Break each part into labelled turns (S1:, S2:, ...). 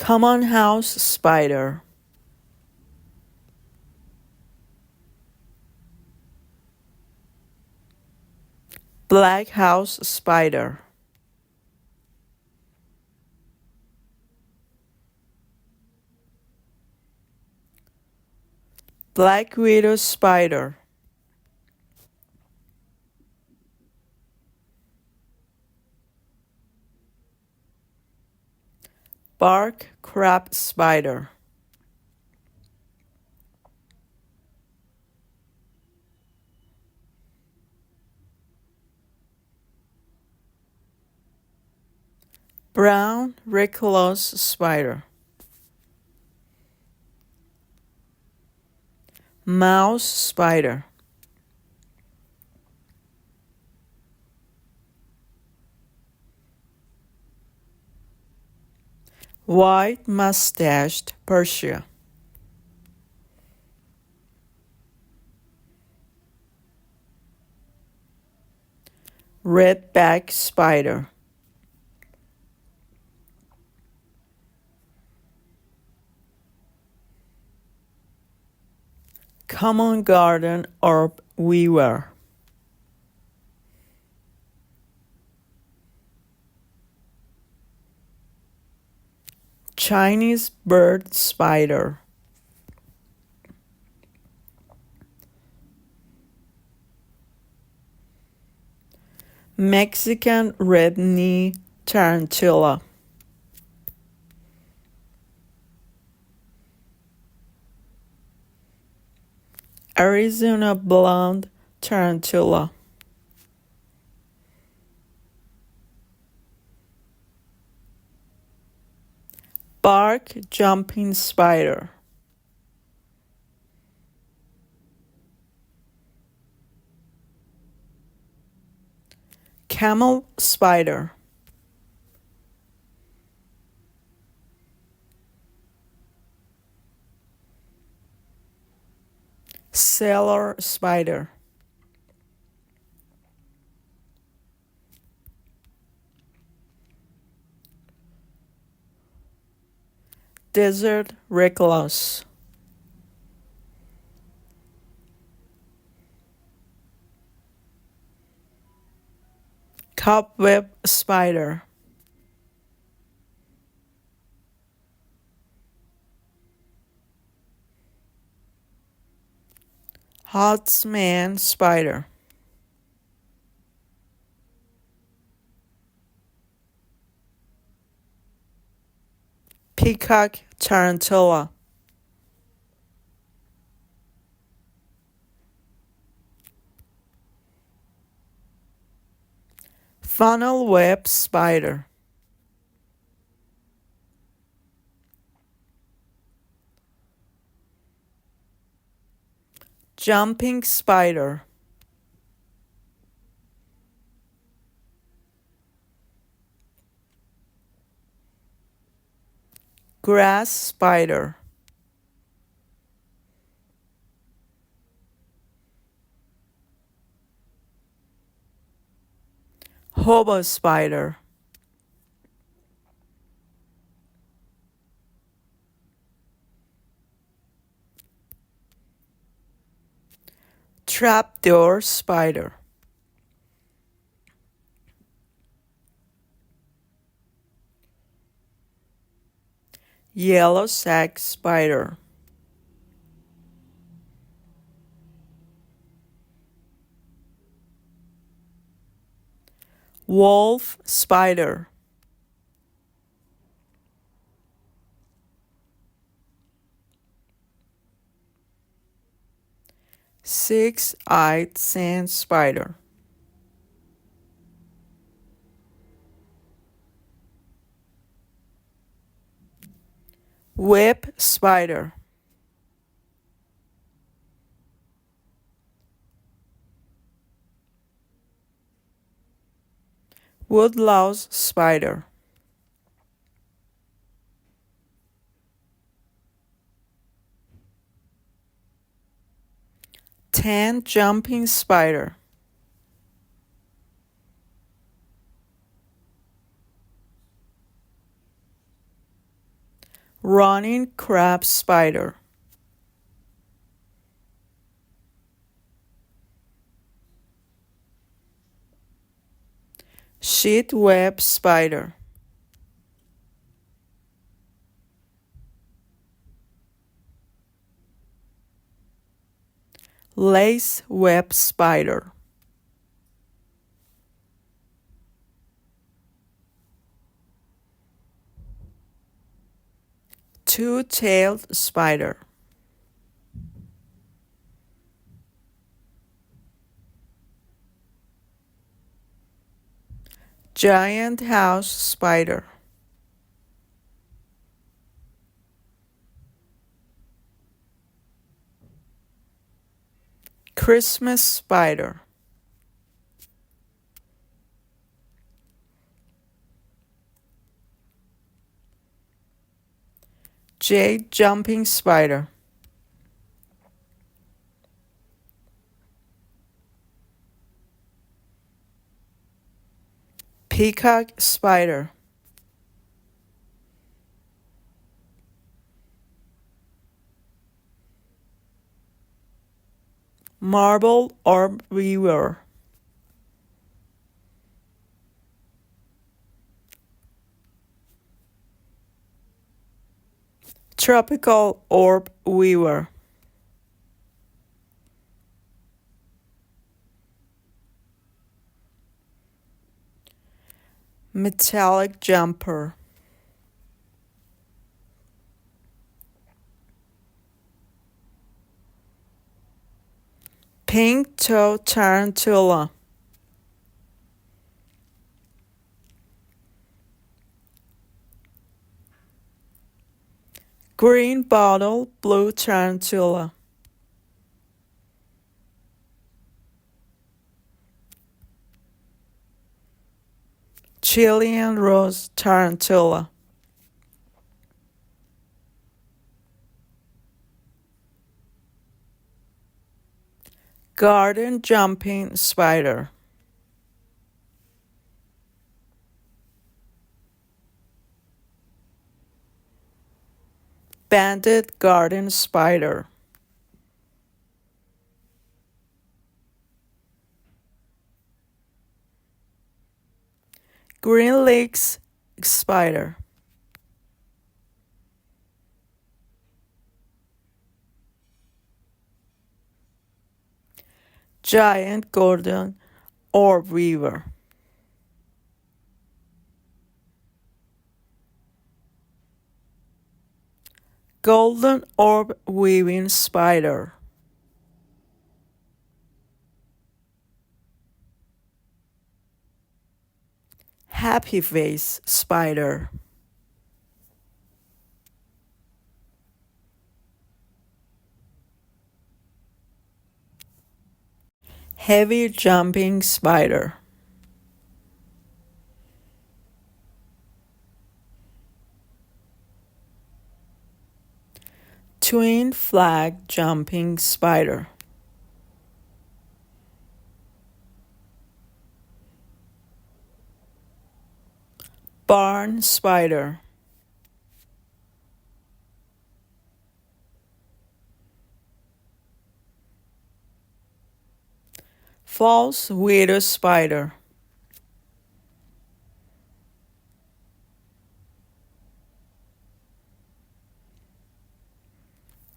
S1: Common house spider. Black house spider. Black widow spider. Bark crab spider. Brown recluse spider. Mouse spider. White mustached Persia. Redback spider. Common garden orb weaver. Chinese bird spider. Mexican red knee tarantula. Arizona blonde tarantula. Bark jumping spider. Camel spider. Sailor spider. Desert recluse. Cobweb spider. Huntsman spider. Peacock tarantula. Funnel web spider. Jumping spider. Grass spider. Hobo spider. Trapdoor spider. Yellow sac spider. Wolf spider. Six-eyed sand spider. Whip spider. Woodlouse spider. Tan jumping spider. Running crab spider. Sheet web spider. Lace web spider. Two-tailed spider. Giant house spider. Christmas spider. Jade jumping spider. Peacock spider. Marble orb weaver. Tropical orb weaver. Metallic jumper. Pink toe tarantula. Green bottle blue tarantula. Chilean rose tarantula. Garden jumping spider. Banded garden spider. Green legs spider. Giant golden orb weaver. Golden orb weaving spider. Happy face spider. Heavy jumping spider. Twin flag jumping spider. Barn spider. False widow spider.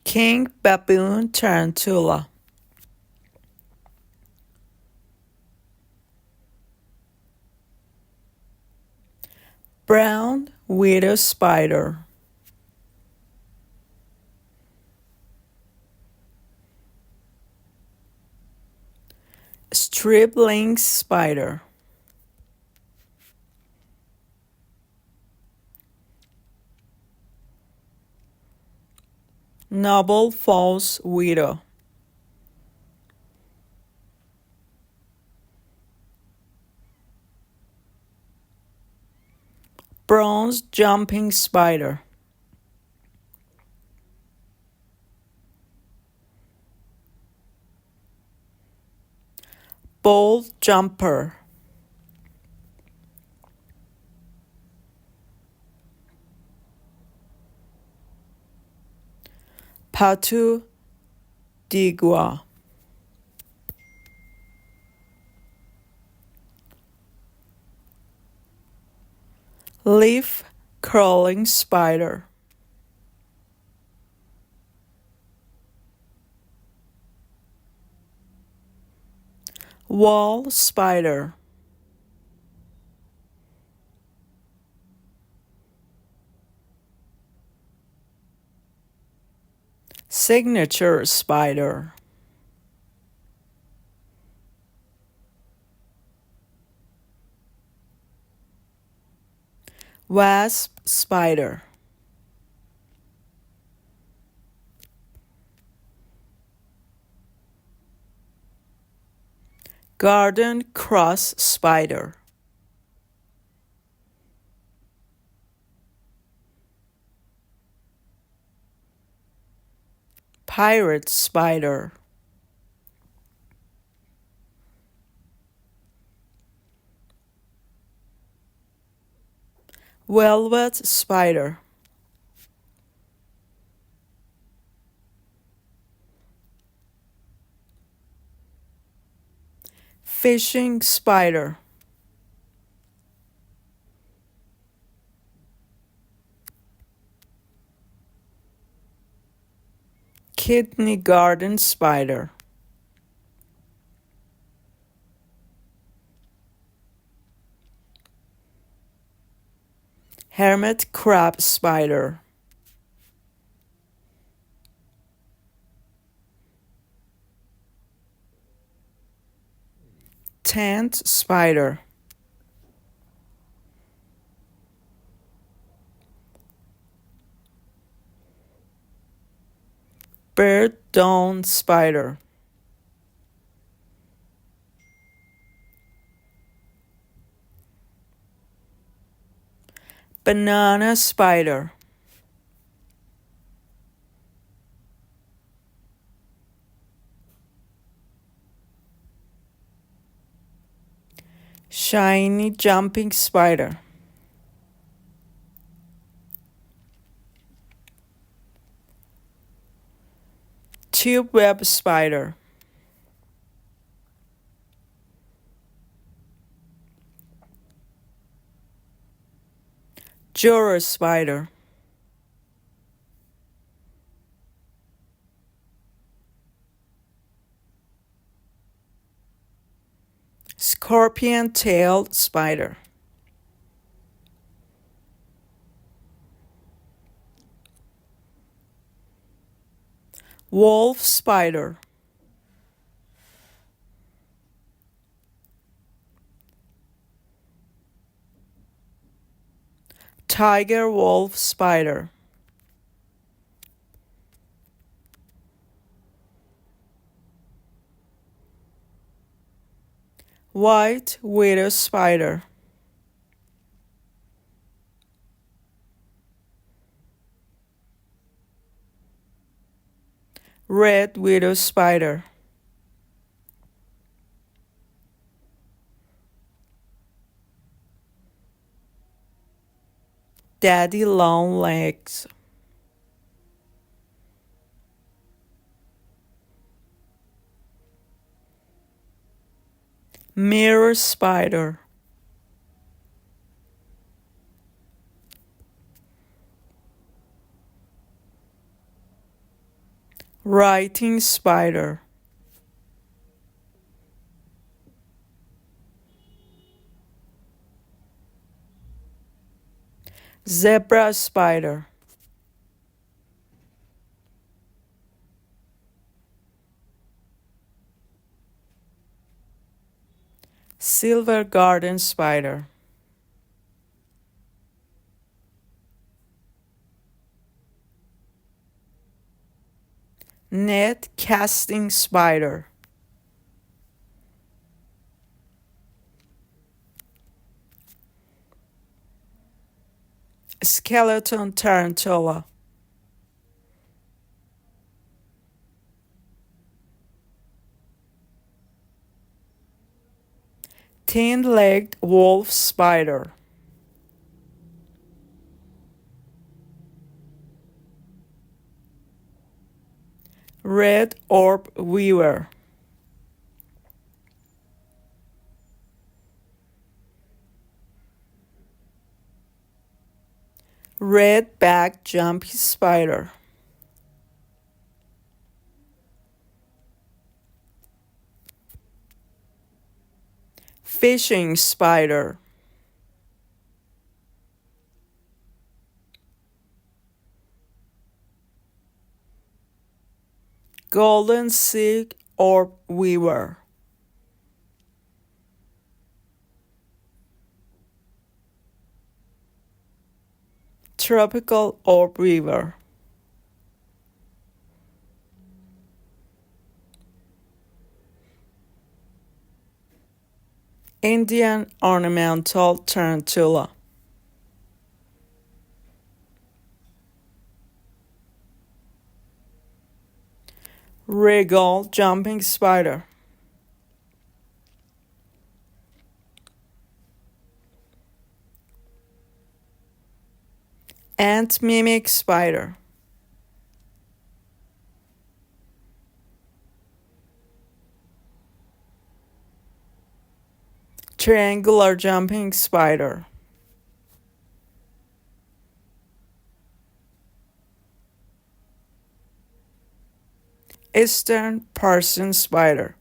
S1: King baboon tarantula. Brown widow spider. Stripling spider. Noble false widow. Bronze jumping spider. Bold jumper. Patu digua. Leaf curling spider. Wall spider. Signature spider. Wasp spider. Garden cross spider. Pirate spider. Velvet spider. Fishing spider. Kidney garden spider. Hermit crab spider. Tent spider. Bird dawn spider. Banana spider. Shiny jumping spider. Tube web spider. Jura spider. Scorpion tailed spider. Wolf spider. Tiger wolf spider. White widow spider. Red widow spider. Daddy long legs. Mirror spider. Writing spider. Zebra spider. Silver garden spider. Net casting spider. Skeleton tarantula. Thin-legged wolf spider. Red orb weaver. Red back jumping spider. Fishing spider. Golden silk orb weaver. Tropical orb weaver. Indian ornamental tarantula. Regal jumping spider. Ant mimic spider. Triangular jumping spider. Eastern Parson spider.